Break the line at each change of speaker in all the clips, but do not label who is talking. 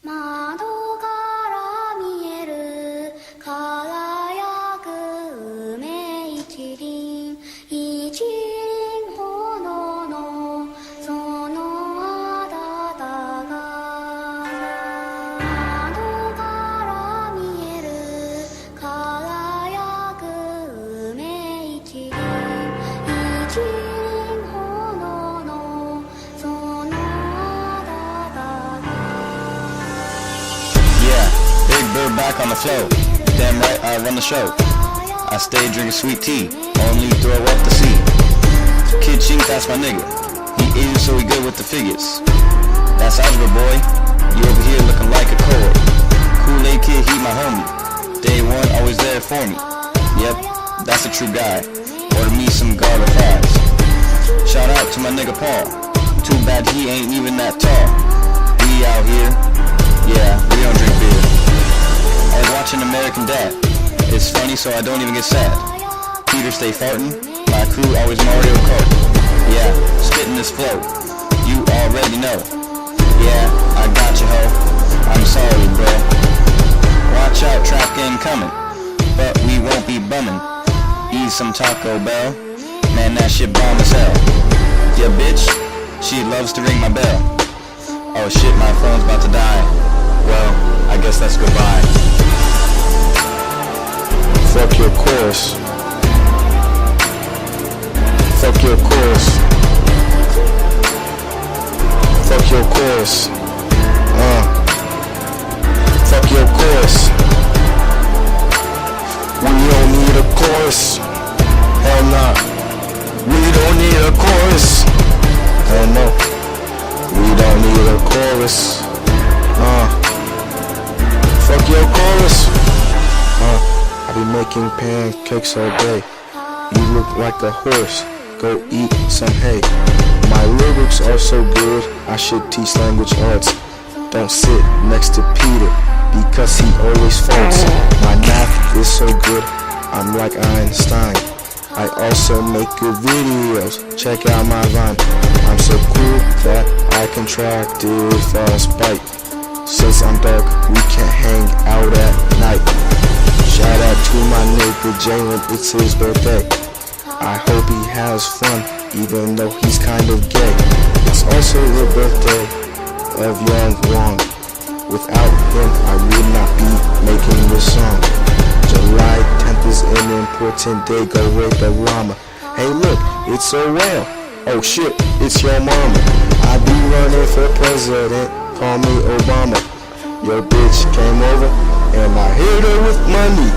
窓から見える輝く梅一輪一輪ほどのそのあだたが窓から見える輝く梅一輪一輪ほどのそのあだたが
Big bird back on the flow. Damn right, I run the show. I stay drinking sweet tea, only throw up the sea. Kid Chink, that's my nigga. He Asian, so he good with the figures. That's algebra, boy. You over here looking like a Kool-Aid. Kool-Aid kid, he my homie. Day one, always there for me. Yep, that's a true guy. Order me some garlic fries. Shout out to my nigga Paul. Too bad he ain't even that tall. We out here. Yeah, we don't drink beer. I was watching American Dad. It's funny, so I don't even get sad. Peter stay farting. My crew always Mario Kart. Yeah, spitting this flow. You already know. Yeah, I got you, ho. I'm sorry, bro. Watch out, trap gang coming. But we won't be bumming. Eat some Taco Bell. Man, that shit bomb as hell. Yeah, bitch, she loves to ring my bell. Oh shit, my phone's about to die. Well, I guess that's goodbye.
Fuck your course. Fuck your course. Fuck your course. Fuck your course. We don't need a chorus. Hell nah. We don't need a chorus. Hell no. We don't need a chorus. Fuck your chorus. I be making pancakes all day. You look like a horse. Go eat some hay. My lyrics are so good, I should teach language arts. Don't sit next to Peter, because he always faults. My math is so good, I'm like Einstein. I also make good videos, check out my Vine. I'm so cool that I contracted frostbite. Since I'm dark, we can't hang out at night. Shout out to my neighbor Jalen, it's his birthday. I hope he has fun, even though he's kind of gay. It's also the birthday of Young Wong. Without him, I would not be making this song. July 10th is an important day, go rape a llama. Hey look, it's a whale. Oh shit, it's your mama. I be running for president, call me Obama. Your bitch came over, and I hit her with money.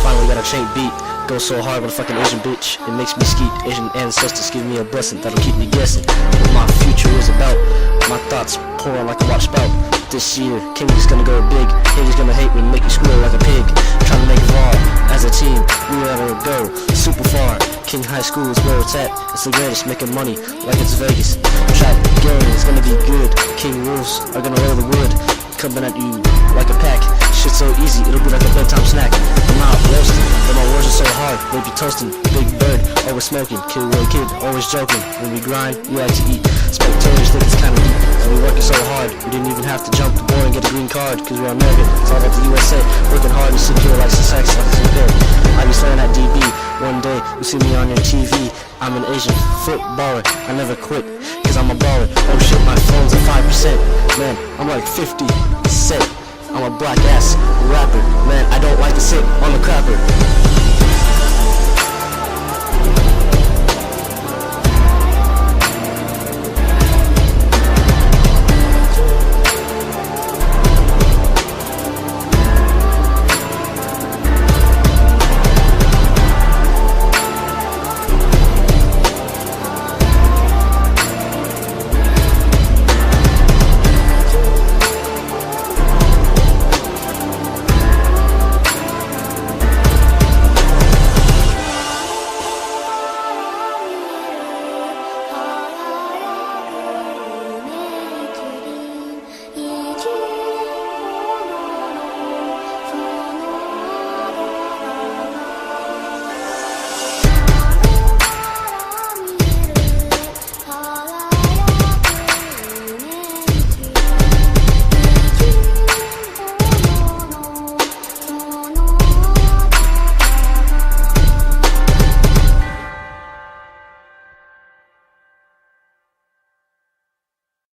Finally got a Chink beat, go so hard with a fucking Asian bitch. It makes me skeet, Asian ancestors give me a blessing that'll keep me guessing what my future is about. My thoughts pour on like a water spout. This year, King is gonna go big. Haters gonna hate me, make you squeal like a pig. Trying to make it far, as a team, we gotta go super far. King High School is where it's at. It's the greatest, making money like it's Vegas. Trap gang is gonna be good. King rules are gonna roll the wood. Coming at you like a pack. Shit so easy, it'll be like a bedtime snack. I'm not roasting, but my words are so hard. They be toasting. Big bird, always smoking. Kid Will Kid, always joking. When we grind, we like to eat. Spectators think it's kinda deep. And we working so hard, we didn't even have to jump the board and get a green card. Cause we're American, it's all about the USA. Working hard to secure like sex, like it's good. I be slaying at DB. One day, you see me on your TV. I'm an Asian footballer, I never quit, cause I'm a baller. Oh shit, my phone's at 5%. Man, I'm like 50 cent. I'm a black ass rapper. Man, I don't like to sit on the crapper.